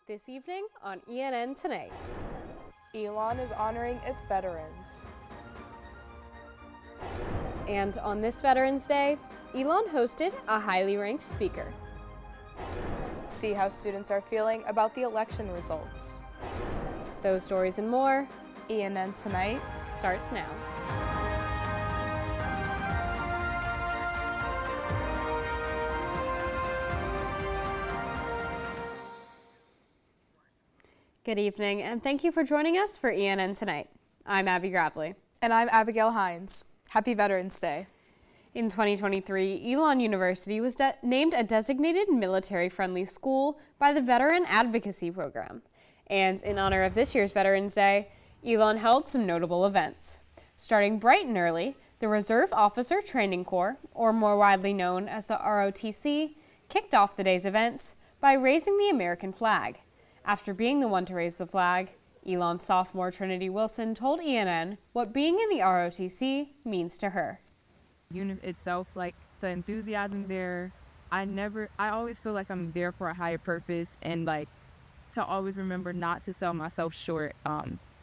This evening on ENN Tonight. Elon is honoring its veterans. And on this Veterans Day, Elon hosted a highly ranked speaker. See how students are feeling about the election results. Those stories and more, ENN Tonight starts now. Good evening, and thank you for joining us for ENN Tonight. I'm Abby Gravely. And I'm Abigail Hines. Happy Veterans Day. In 2023, Elon University was named a designated military-friendly school by the Veteran Advocacy Program. And in honor of this year's Veterans Day, Elon held some notable events. Starting bright and early, the Reserve Officer Training Corps, or more widely known as the ROTC, kicked off the day's events by raising the American flag. After being the one to raise the flag, Elon's sophomore Trinity Wilson told ENN what being in the ROTC means to her. Unit itself, like the enthusiasm there, I always feel like I'm there for a higher purpose, and like to always remember not to sell myself short,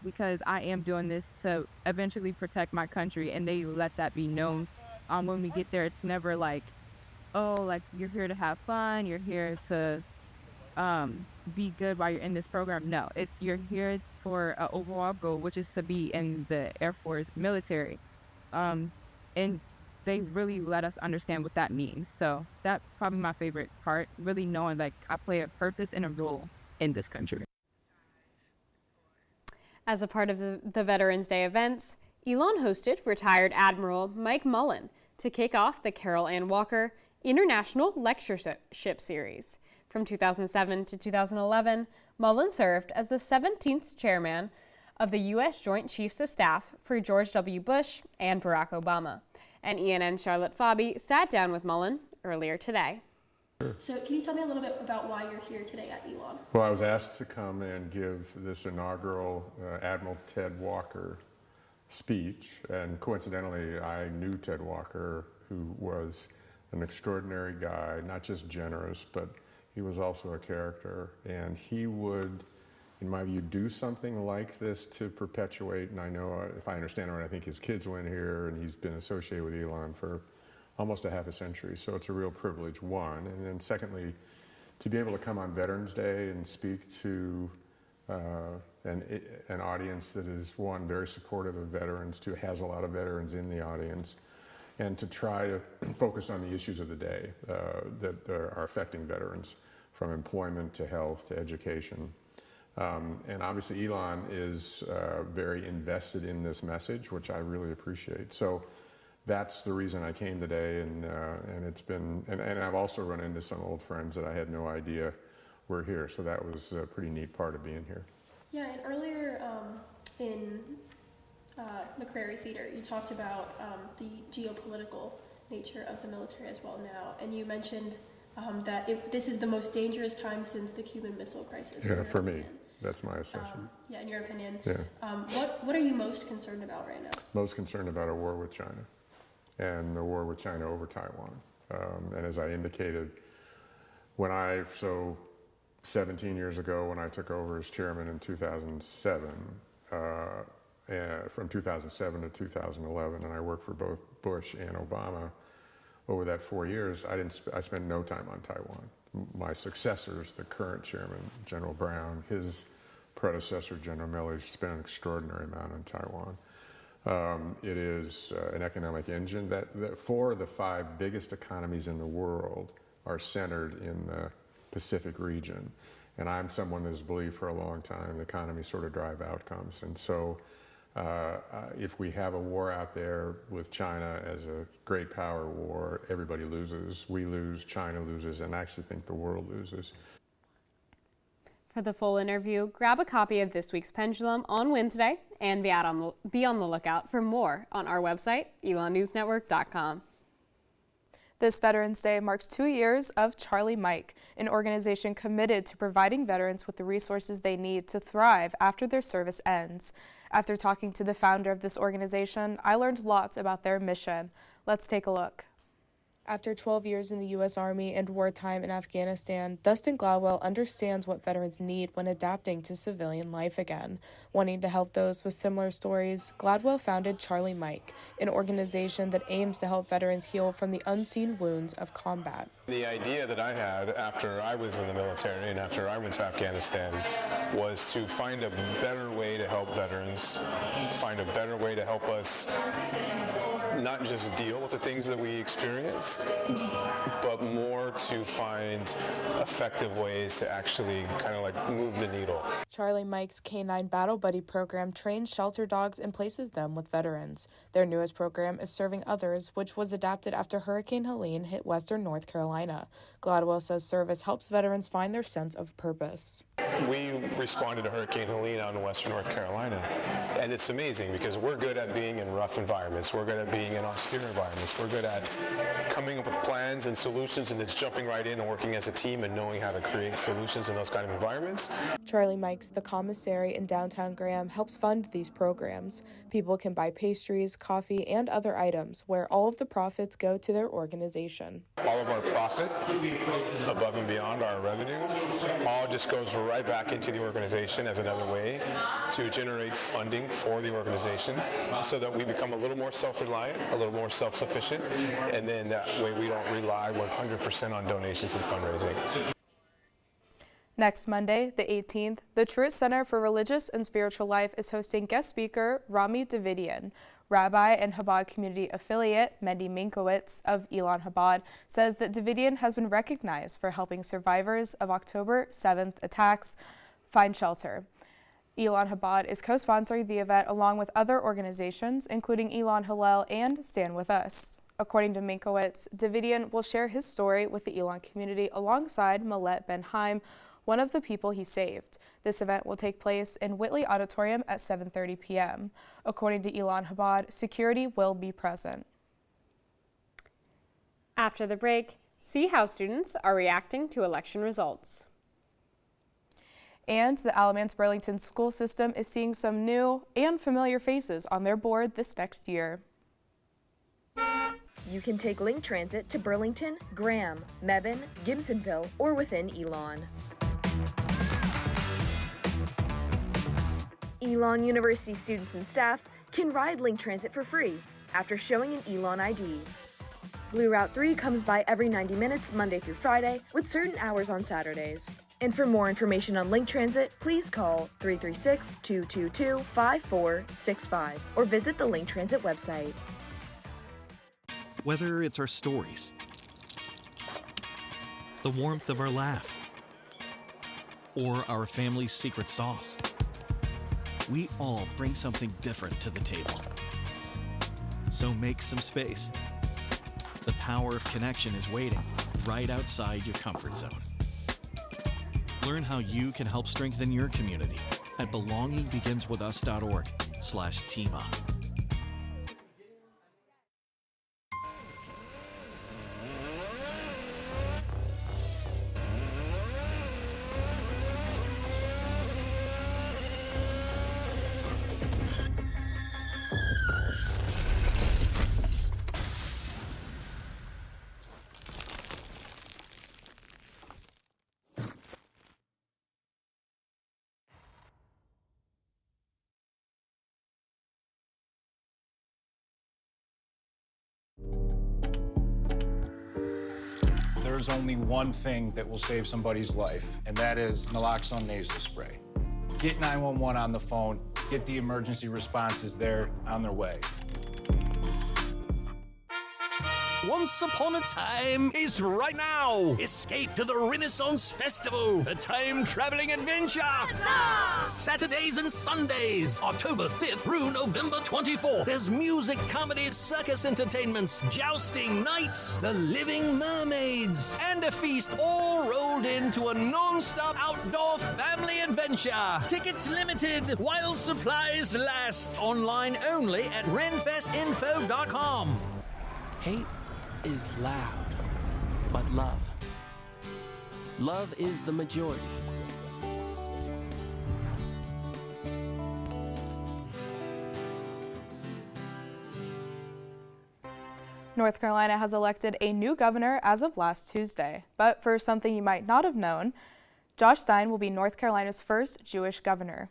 because I am doing this to eventually protect my country, and they let that be known. When we get there, it's never like, oh, like you're here to have fun, you're here to be good while you're in this program. No, it's you're here for an overall goal, which is to be in the Air Force military. And they really let us understand what that means. So that's probably my favorite part, really knowing like I play a purpose and a role in this country. As a part of the Veterans Day events, Elon hosted retired Admiral Mike Mullen to kick off the Carol Ann Walker International Lectureship Series. From 2007 to 2011, Mullen served as the 17th chairman of the U.S. Joint Chiefs of Staff for George W. Bush and Barack Obama. And ENN Charlotte Pfabe sat down with Mullen earlier today. So can you tell me a little bit about why you're here today at Elon? Well, I was asked to come and give this inaugural Admiral Ted Walker speech, and coincidentally, I knew Ted Walker, who was an extraordinary guy, not just generous, but he was also a character, and he would, in my view, do something like this to perpetuate, and I know, if I understand it right, I think his kids went here, and he's been associated with Elon for almost a half a century, so it's a real privilege, one. And then secondly, to be able to come on Veterans Day and speak to an audience that is, one, very supportive of veterans, two, has a lot of veterans in the audience, and to try to focus on the issues of the day that are affecting veterans, from employment to health to education. And obviously Elon is very invested in this message, which I really appreciate. So that's the reason I came today, and it's been, and I've also run into some old friends that I had no idea were here, so that was a pretty neat part of being here. Yeah, and earlier in McCrary Theater, you talked about the geopolitical nature of the military as well now, and you mentioned that this is the most dangerous time since the Cuban Missile Crisis. Yeah, for me, that's my assessment. Yeah, in your opinion. Yeah. What are you most concerned about right now? Most concerned about a war with China, and the war with China over Taiwan. And as I indicated, so 17 years ago when I took over as chairman in 2007, from 2007 to 2011, and I worked for both Bush and Obama. Over that 4 years, I spent no time on Taiwan. My successors, the current chairman, General Brown, his predecessor, General Miller, spent an extraordinary amount on Taiwan. It is an economic engine that 4 of the 5 biggest economies in the world are centered in the Pacific region. And I'm someone that's believed for a long time the economies sort of drive outcomes. And so if we have a war out there with China as a great power war, everybody loses. We lose, China loses, and I actually think the world loses. For the full interview, grab a copy of this week's Pendulum on Wednesday and be on the lookout for more on our website, elonnewsnetwork.com. This Veterans Day marks 2 years of Charlie Mike, an organization committed to providing veterans with the resources they need to thrive after their service ends. After talking to the founder of this organization, I learned lots about their mission. Let's take a look. After 12 years in the U.S. Army and wartime in Afghanistan, Dustin Gladwell understands what veterans need when adapting to civilian life again. Wanting to help those with similar stories, Gladwell founded Charlie Mike, an organization that aims to help veterans heal from the unseen wounds of combat. The idea that I had after I was in the military and after I went to Afghanistan was to find a better way to help veterans, find a better way to help us not just deal with the things that we experience, but more to find effective ways to actually kind of like move the needle. Charlie Mike's Canine Battle Buddy program trains shelter dogs and places them with veterans. Their newest program is Serving Others, which was adapted after Hurricane Helene hit western North Carolina. Gladwell says service helps veterans find their sense of purpose. We responded to Hurricane Helene out in western North Carolina, and it's amazing because we're good at being in rough environments. We're good at being in austere environments. We're good at coming up with plans and solutions and it's jumping right in and working as a team and knowing how to create solutions in those kind of environments. Charlie Mike's The Commissary in downtown Graham helps fund these programs. People can buy pastries, coffee, and other items where all of the profits go to their organization. All of our profit, above and beyond our revenue, all just goes right back into the organization as another way to generate funding for the organization so that we become a little more self-reliant, a little more self-sufficient, and then that way we don't rely 100% on donations and fundraising. Next Monday, the 18th, the Truett Center for Religious and Spiritual Life is hosting guest speaker Rami Davidian. Rabbi and Chabad community affiliate Mendy Minkowitz of Elon Chabad says that Davidian has been recognized for helping survivors of October 7th attacks find shelter. Elon Chabad is co-sponsoring the event along with other organizations, including Elon Hillel and Stand With Us. According to Minkowitz, Davidian will share his story with the Elon community alongside Millet Ben-Haim, one of the people he saved. This event will take place in Whitley Auditorium at 7:30 p.m. According to Elon Chabad, security will be present. After the break, see how students are reacting to election results. And the Alamance-Burlington school system is seeing some new and familiar faces on their board this next year. You can take Link Transit to Burlington, Graham, Mebane, Gibsonville, or within Elon. Elon University students and staff can ride Link Transit for free after showing an Elon ID. Blue Route 3 comes by every 90 minutes Monday through Friday with certain hours on Saturdays. And for more information on Link Transit, please call 336-222-5465 or visit the Link Transit website. Whether it's our stories, the warmth of our laugh, or our family's secret sauce, we all bring something different to the table. So make some space. The power of connection is waiting right outside your comfort zone. Learn how you can help strengthen your community at belongingbeginswithus.org/teamup. There's only one thing that will save somebody's life, and that is naloxone nasal spray. Get 911 on the phone, get the emergency responses there on their way. Once Upon a Time is right now. Escape to the Renaissance Festival, a time-traveling adventure. Saturdays and Sundays, October 5th through November 24th. There's music, comedy, circus entertainments, jousting, nights, the living mermaids, and a feast all rolled into a non-stop outdoor family adventure. Tickets limited while supplies last. Online only at renfestinfo.com. Hate is loud, but love is the majority. North Carolina has elected a new governor as of last Tuesday. But for something you might not have known, Josh Stein will be North Carolina's first Jewish governor.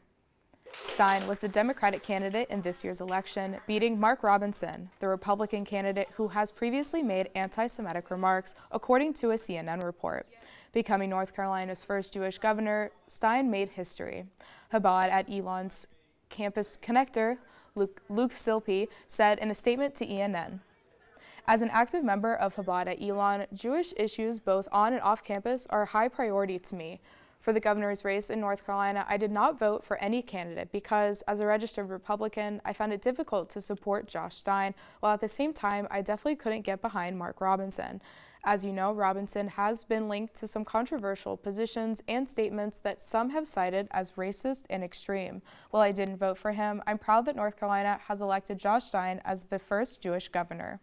Stein was the Democratic candidate in this year's election, beating Mark Robinson, the Republican candidate who has previously made anti-Semitic remarks, according to a CNN report. Becoming North Carolina's first Jewish governor, Stein made history. Chabad at Elon's campus connector, Luke Silpe, said in a statement to ENN, "As an active member of Chabad at Elon, Jewish issues both on and off campus are a high priority to me. For the governor's race in North Carolina, I did not vote for any candidate because, as a registered Republican, I found it difficult to support Josh Stein, while at the same time, I definitely couldn't get behind Mark Robinson. As you know, Robinson has been linked to some controversial positions and statements that some have cited as racist and extreme. While I didn't vote for him, I'm proud that North Carolina has elected Josh Stein as the first Jewish governor."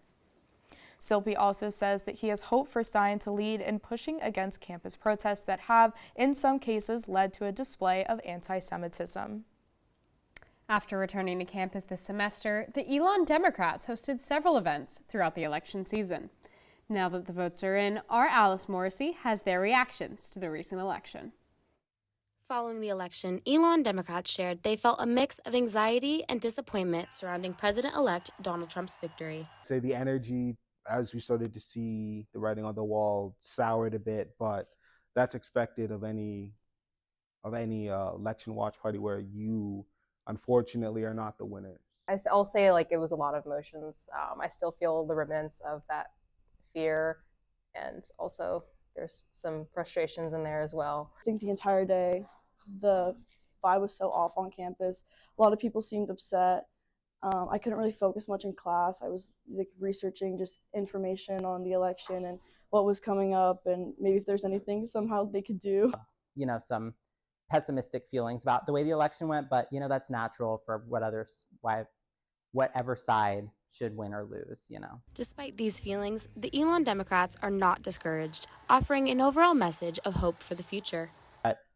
Silpe also says that he has hope for Stein to lead in pushing against campus protests that have, in some cases, led to a display of anti-Semitism. After returning to campus this semester, the Elon Democrats hosted several events throughout the election season. Now that the votes are in, our Alice Morrisey has their reactions to the recent election. Following the election, Elon Democrats shared they felt a mix of anxiety and disappointment surrounding President-elect Donald Trump's victory. Say the energy, as we started to see the writing on the wall, soured a bit, but that's expected of any election watch party where you, unfortunately, are not the winner. I'll say like it was a lot of emotions. I still feel the remnants of that fear, and also there's some frustrations in there as well. I think the entire day, the vibe was so off on campus. A lot of people seemed upset. I couldn't really focus much in class. I was like researching just information on the election and what was coming up, and maybe if there's anything somehow they could do. You know, some pessimistic feelings about the way the election went, but you know, that's natural for whatever side should win or lose, you know. Despite these feelings, the Elon Democrats are not discouraged, offering an overall message of hope for the future.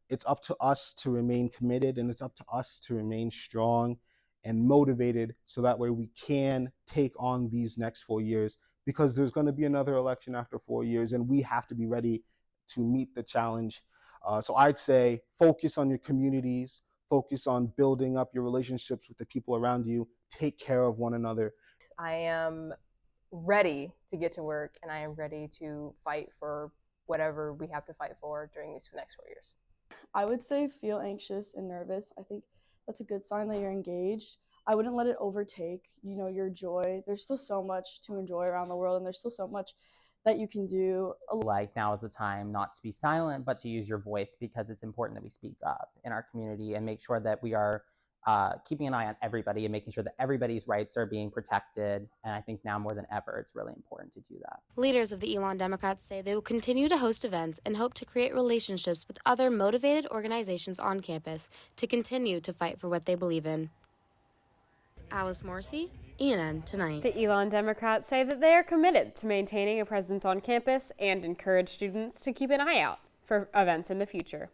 It's up to us to remain committed, and it's up to us to remain strong and motivated so that way we can take on these next 4 years, because there's going to be another election after 4 years, and we have to be ready to meet the challenge. So I'd say focus on your communities, focus on building up your relationships with the people around you, take care of one another. I am ready to get to work, and I am ready to fight for whatever we have to fight for during these next 4 years. I would say feel anxious and nervous. I think that's a good sign that you're engaged. I wouldn't let it overtake, you know, your joy. There's still so much to enjoy around the world, and there's still so much that you can do. Like, now is the time not to be silent, but to use your voice, because it's important that we speak up in our community and make sure that we are keeping an eye on everybody and making sure that everybody's rights are being protected. And I think now more than ever, it's really important to do that. Leaders of the Elon Democrats say they will continue to host events and hope to create relationships with other motivated organizations on campus to continue to fight for what they believe in. Alice Morrisey, ENN Tonight. The Elon Democrats say that they are committed to maintaining a presence on campus and encourage students to keep an eye out for events in the future.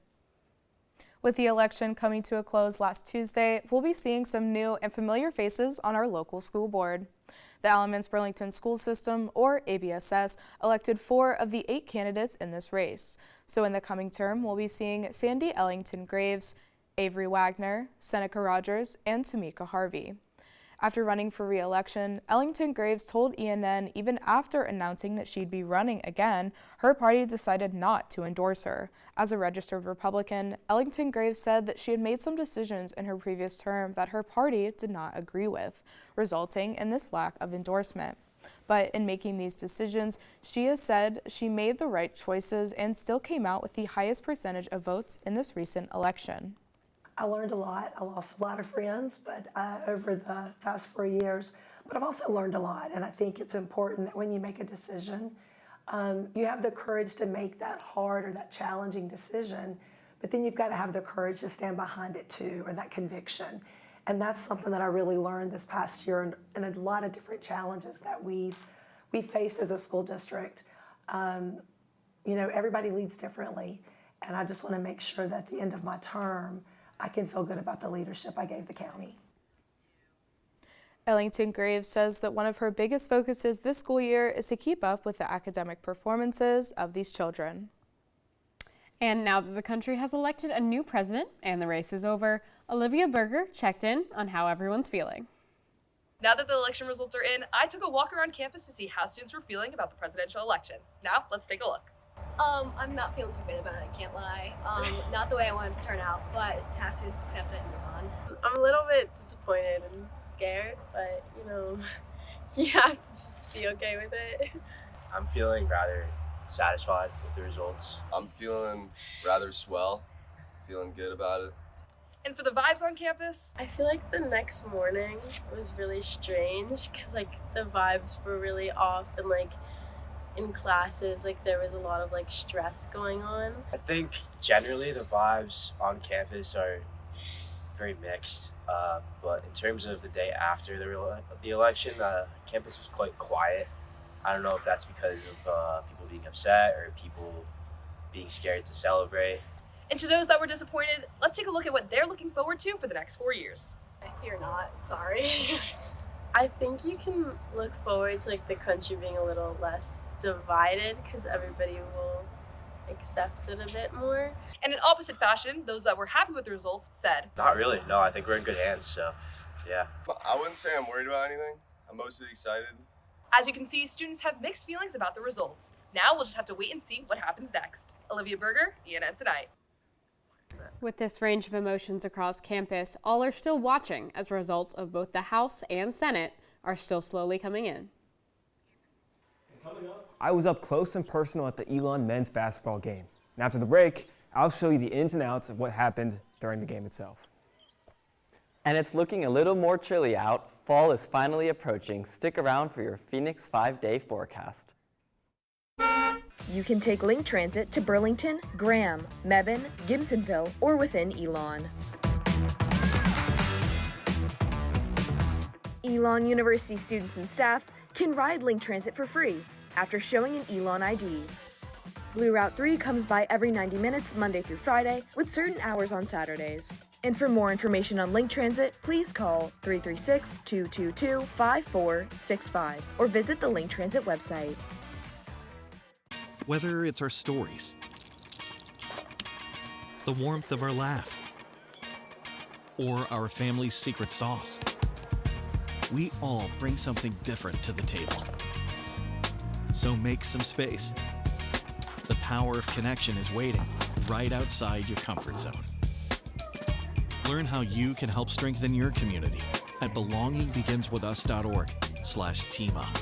With the election coming to a close last Tuesday, we'll be seeing some new and familiar faces on our local school board. The Alamance Burlington School System, or ABSS, elected 4 of the 8 candidates in this race. So in the coming term, we'll be seeing Sandy Ellington Graves, Avery Wagner, Seneca Rogers, and Tamika Harvey. After running for re-election, Ellington Graves told ENN even after announcing that she'd be running again, her party decided not to endorse her. As a registered Republican, Ellington Graves said that she had made some decisions in her previous term that her party did not agree with, resulting in this lack of endorsement. But in making these decisions, she has said she made the right choices and still came out with the highest percentage of votes in this recent election. I learned a lot. I lost a lot of friends, but over the past 4 years, but I've also learned a lot. And I think it's important that when you make a decision, you have the courage to make that hard or that challenging decision, but then you've got to have the courage to stand behind it too, or that conviction. And that's something that I really learned this past year, and a lot of different challenges that we face as a school district. You know, everybody leads differently, and I just want to make sure that at the end of my term, I can feel good about the leadership I gave the county. Ellington Graves says that one of her biggest focuses this school year is to keep up with the academic performances of these children. And now that the country has elected a new president and the race is over, Olivia Berger checked in on how everyone's feeling. Now that the election results are in, I took a walk around campus to see how students were feeling about the presidential election. Now, let's take a look. I'm not feeling too good about it, I can't lie. Not the way I wanted to turn out, but have to just accept it and move on. I'm a little bit disappointed and scared, but you have to just be okay with it. I'm feeling rather satisfied with the results. I'm feeling rather swell, feeling good about it. And for the vibes on campus? I feel like the next morning was really strange because the vibes were really off and in classes there was a lot of stress going on. I think generally the vibes on campus are very mixed, but in terms of the day after the election, campus was quite quiet. I don't know if that's because of people being upset or people being scared to celebrate. And to those that were disappointed, let's take a look at what they're looking forward to for the next 4 years. I fear not, sorry. I think you can look forward to the country being a little less divided because everybody will accept it a bit more. And in opposite fashion, those that were happy with the results said, Not really, no, I think we're in good hands, so yeah. I wouldn't say I'm worried about anything. I'm mostly excited. As you can see, students have mixed feelings about the results. Now we'll just have to wait and see what happens next. Olivia Berger, ENN Tonight. With this range of emotions across campus, all are still watching as results of both the House and Senate are still slowly coming in. I was up close and personal at the Elon men's basketball game. And after the break, I'll show you the ins and outs of what happened during the game itself. And it's looking a little more chilly out. Fall is finally approaching. Stick around for your Phoenix 5-day forecast. You can take Link Transit to Burlington, Graham, Mebane, Gibsonville, or within Elon. Elon University students and staff can ride Link Transit for free after showing an Elon ID. Blue Route 3 comes by every 90 minutes Monday through Friday with certain hours on Saturdays. And for more information on Link Transit, please call 336-222-5465 or visit the Link Transit website. Whether it's our stories, the warmth of our laugh, or our family's secret sauce, we all bring something different to the table. So make some space. The power of connection is waiting right outside your comfort zone. Learn how you can help strengthen your community at belongingbeginswithus.org/teamup.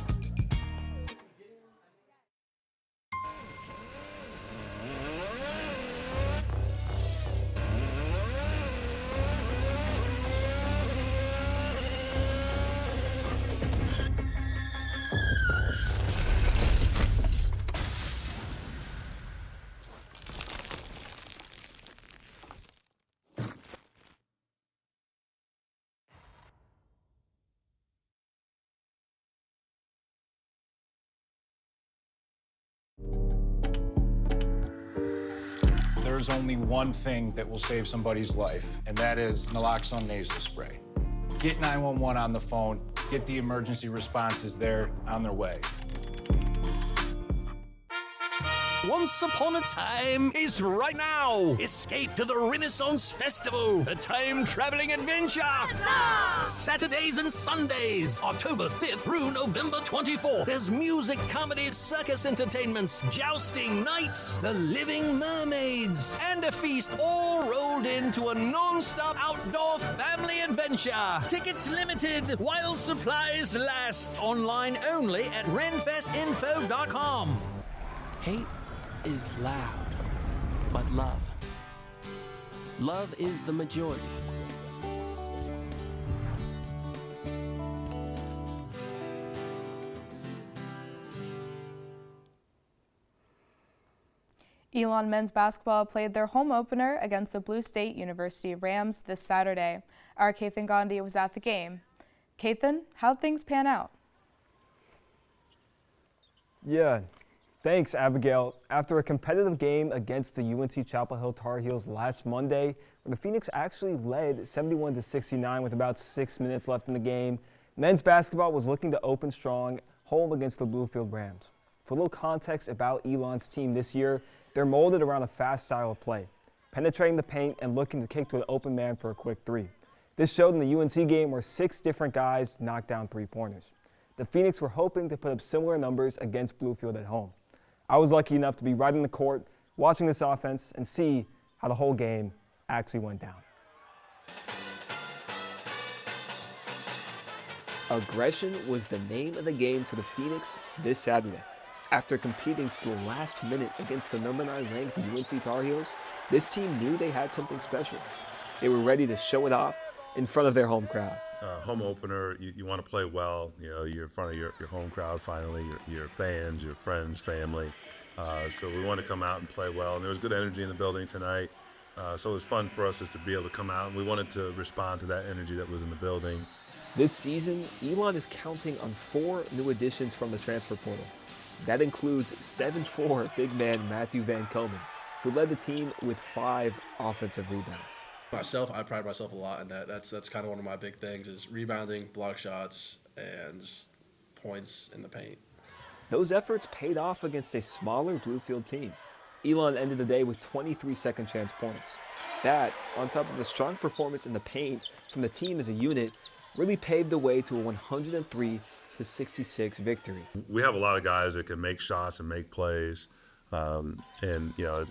There's only one thing that will save somebody's life, and that is naloxone nasal spray. Get 911 on the phone, get the emergency responses there on their way. Once Upon a Time is right now. Escape to the Renaissance Festival, a time-traveling adventure. Saturdays and Sundays, October 5th through November 24th. There's music, comedy, circus entertainments, jousting, nights, the living mermaids, and a feast all rolled into a non-stop outdoor family adventure. Tickets limited while supplies last. Online only at renfestinfo.com. Hate is loud, but love is the majority. Elon men's basketball played their home opener against the Blue State University Rams this Saturday. Our Kathan Gandhi was at the game. Kathan, how'd things pan out? Yeah, thanks, Abigail. After a competitive game against the UNC Chapel Hill Tar Heels last Monday, where the Phoenix actually led 71-69 with about 6 minutes left in the game, Men's basketball was looking to open strong, home against the Bluefield Rams. For a little context about Elon's team this year, they're molded around a fast style of play, penetrating the paint and looking to kick to an open man for a quick three. This showed in the UNC game where 6 different guys knocked down 3-pointers. The Phoenix were hoping to put up similar numbers against Bluefield at home. I was lucky enough to be right in the court, watching this offense and see how the whole game actually went down. Aggression was the name of the game for the Phoenix this Saturday. After competing to the last minute against the number 9 ranked UNC Tar Heels, this team knew they had something special. They were ready to show it off in front of their home crowd. Home opener, you want to play well. You know, you're in front of your home crowd finally, your fans, your friends, family. So we wanted to come out and play well. And there was good energy in the building tonight. So it was fun for us just to be able to come out. And we wanted to respond to that energy that was in the building. This season, Elon is counting on 4 new additions from the transfer portal. That includes 7'4" big man Matthew Van Komen, who led the team with 5 offensive rebounds. Myself, I pride myself a lot in that. That's kind of one of my big things is rebounding, block shots, and points in the paint. Those efforts paid off against a smaller Bluefield team. Elon ended the day with 23 second chance points. That, on top of a strong performance in the paint from the team as a unit, really paved the way to a 103-66 victory. We have a lot of guys that can make shots and make plays, and you know,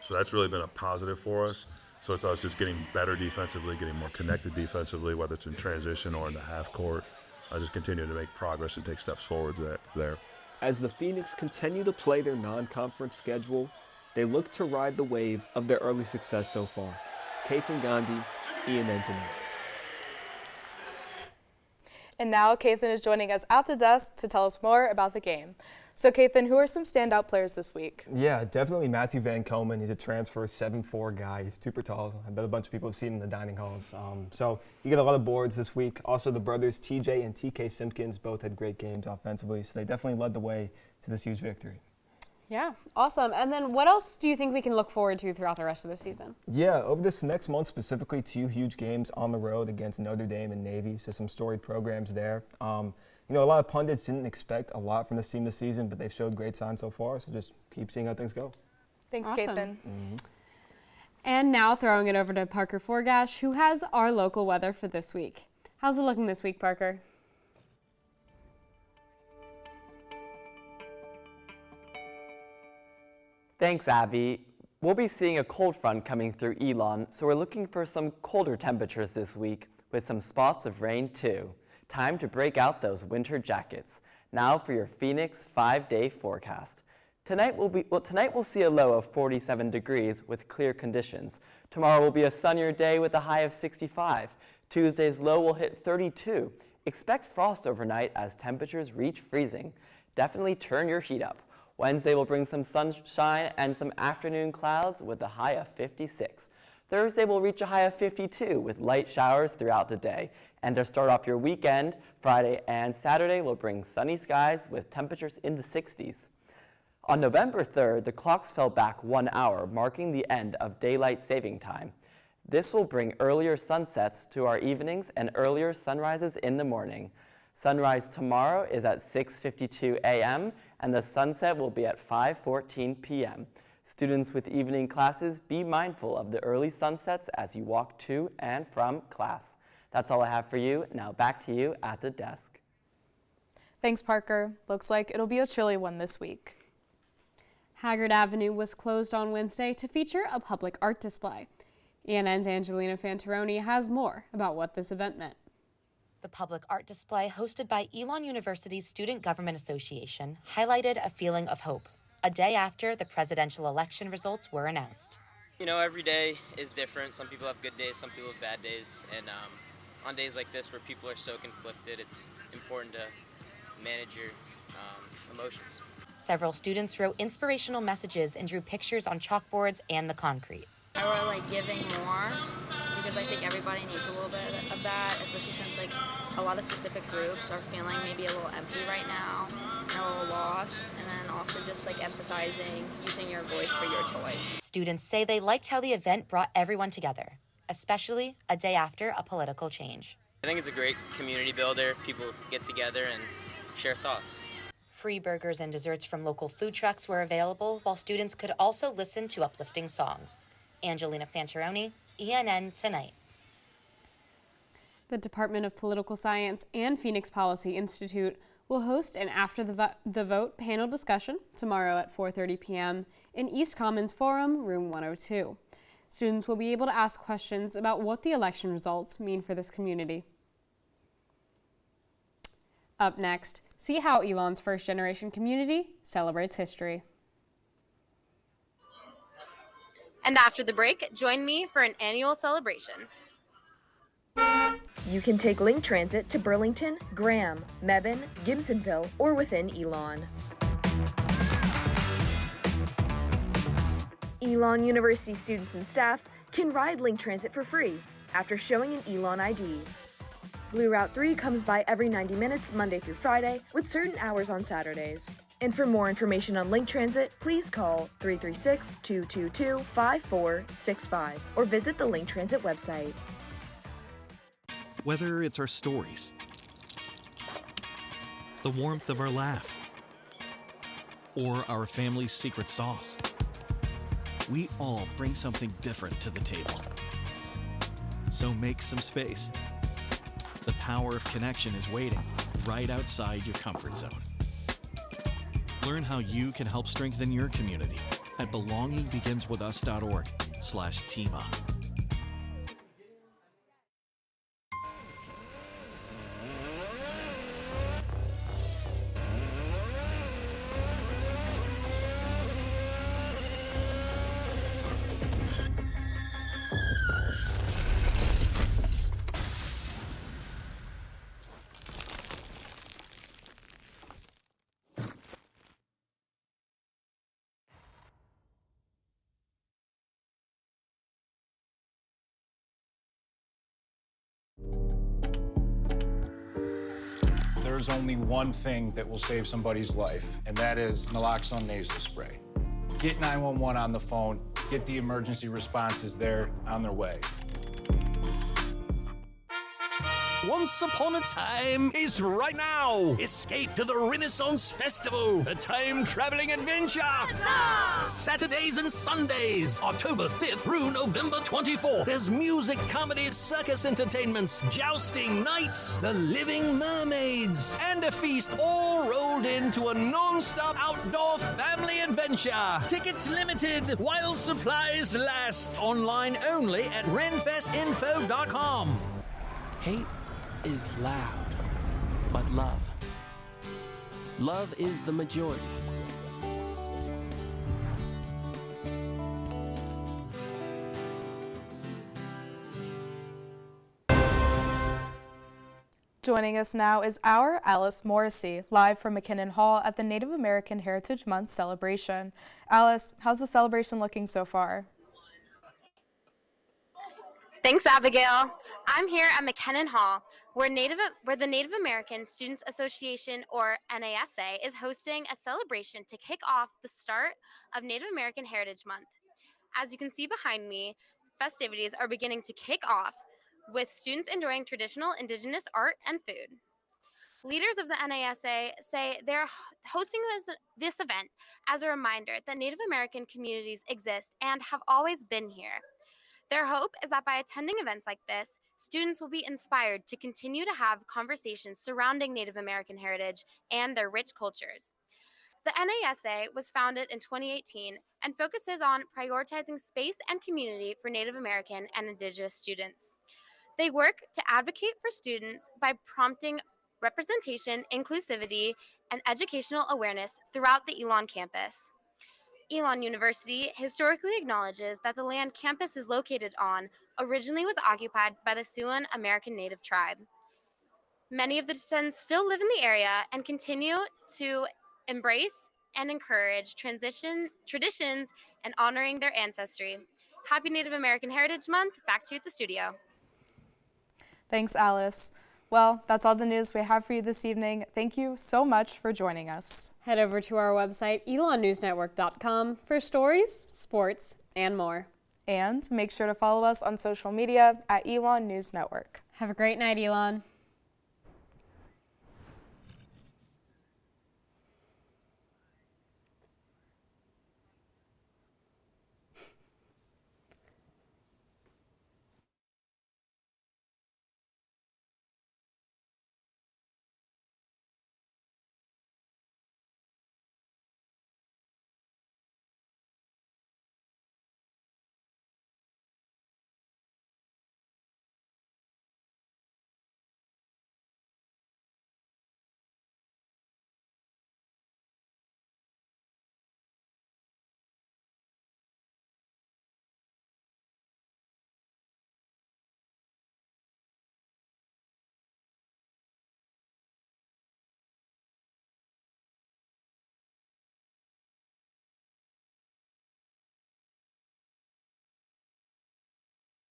so that's really been a positive for us. So it's us just getting better defensively, getting more connected defensively, whether it's in transition or in the half court. Just continue to make progress and take steps forward there. As the Phoenix continue to play their non-conference schedule, they look to ride the wave of their early success so far. Kathan, Gandhi, ENN Tonight. And now Kathan is joining us at the desk to tell us more about the game. So Kathan, who are some standout players this week? Yeah, definitely Matthew Van Komen. He's a transfer 7'4" guy. He's super tall. I bet a bunch of people have seen him in the dining halls. So he got a lot of boards this week. Also, the brothers TJ and TK Simpkins both had great games offensively, so they definitely led the way to this huge victory. Yeah, awesome. And then what else do you think we can look forward to throughout the rest of the season? Yeah, over this next month specifically, 2 huge games on the road against Notre Dame and Navy, so some storied programs there. You know, a lot of pundits didn't expect a lot from this team this season, but they've showed great signs so far, so just keep seeing how things go. Thanks, awesome. Kathan. And now throwing it over to Parker Forgash, who has our local weather for this week. How's it looking this week, Parker? Thanks, Abby. We'll be seeing a cold front coming through Elon, so we're looking for some colder temperatures this week, with some spots of rain too. Time to break out those winter jackets. Now for your Phoenix 5-day forecast. Tonight we'll see a low of 47 degrees with clear conditions. Tomorrow will be a sunnier day with a high of 65. Tuesday's low will hit 32. Expect frost overnight as temperatures reach freezing. Definitely turn your heat up. Wednesday will bring some sunshine and some afternoon clouds with a high of 56. Thursday will reach a high of 52 with light showers throughout the day. And to start off your weekend, Friday and Saturday will bring sunny skies with temperatures in the 60s. On November 3rd, the clocks fell back 1 hour, marking the end of daylight saving time. This will bring earlier sunsets to our evenings and earlier sunrises in the morning. Sunrise tomorrow is at 6:52 a.m. and the sunset will be at 5:14 p.m. Students with evening classes, be mindful of the early sunsets as you walk to and from class. That's all I have for you. Now back to you at the desk. Thanks, Parker. Looks like it'll be a chilly one this week. Haggard Avenue was closed on Wednesday to feature a public art display. ENN's Angelina Fantaroni has more about what this event meant. The public art display, hosted by Elon University's Student Government Association, highlighted a feeling of hope, a day after the presidential election results were announced. You know, every day is different. Some people have good days, some people have bad days, and on days like this where people are so conflicted, it's important to manage your emotions. Several students wrote inspirational messages and drew pictures on chalkboards and the concrete. I wrote like giving more, because I think everybody needs a little bit of that, especially since like a lot of specific groups are feeling maybe a little empty right now and a little lost, and then also just like emphasizing using your voice for your choice. Students say they liked how the event brought everyone together, especially a day after a political change. I think it's a great community builder. People get together and share thoughts. Free burgers and desserts from local food trucks were available, while students could also listen to uplifting songs. Angelina Fancheroni, ENN Tonight. The Department of Political Science and Phoenix Policy Institute will host an After the Vote panel discussion tomorrow at 4:30 p.m. in East Commons Forum, room 102. Students will be able to ask questions about what the election results mean for this community. Up next, see how Elon's first-generation community celebrates history. And after the break, join me for an annual celebration. You can take Link Transit to Burlington, Graham, Mebane, Gibsonville, or within Elon. Elon University students and staff can ride Link Transit for free after showing an Elon ID. Blue Route 3 comes by every 90 minutes Monday through Friday with certain hours on Saturdays. And for more information on Link Transit, please call 336-222-5465 or visit the Link Transit website. Whether it's our stories, the warmth of our laugh, or our family's secret sauce, we all bring something different to the table. So make some space. The power of connection is waiting right outside your comfort zone. Learn how you can help strengthen your community at belongingbeginswithus.org/teamup. There's only one thing that will save somebody's life, and that is naloxone nasal spray. Get 911 on the phone, get the emergency responses there on their way. Once Upon a Time is right now. Escape to the Renaissance Festival, a time-traveling adventure. Saturdays and Sundays, October 5th through November 24th. There's music, comedy, circus entertainments, jousting, nights, the living mermaids, and a feast all rolled into a non-stop outdoor family adventure. Tickets limited while supplies last. Online only at renfestinfo.com. Hate is loud, but love is the majority. Joining us now is our Alice Morrisey, live from McKinnon Hall at the Native American Heritage Month celebration. Alice, how's the celebration looking so far? Thanks, Abigail. I'm here at McKinnon Hall, where the Native American Students Association, or NASA, is hosting a celebration to kick off the start of Native American Heritage Month. As you can see behind me, festivities are beginning to kick off with students enjoying traditional Indigenous art and food. Leaders of the NASA say they're hosting this event as a reminder that Native American communities exist and have always been here. Their hope is that by attending events like this, students will be inspired to continue to have conversations surrounding Native American heritage and their rich cultures. The NASA was founded in 2018 and focuses on prioritizing space and community for Native American and Indigenous students. They work to advocate for students by prompting representation, inclusivity, and educational awareness throughout the Elon campus. Elon University historically acknowledges that the land campus is located on originally was occupied by the Siouan American Native tribe. Many of the descendants still live in the area and continue to embrace and encourage traditions and honoring their ancestry. Happy Native American Heritage Month. Back to you at the studio. Thanks, Alice. Well, that's all the news we have for you this evening. Thank you so much for joining us. Head over to our website, elonnewsnetwork.com, for stories, sports, and more. And make sure to follow us on social media at Elon News Network. Have a great night, Elon.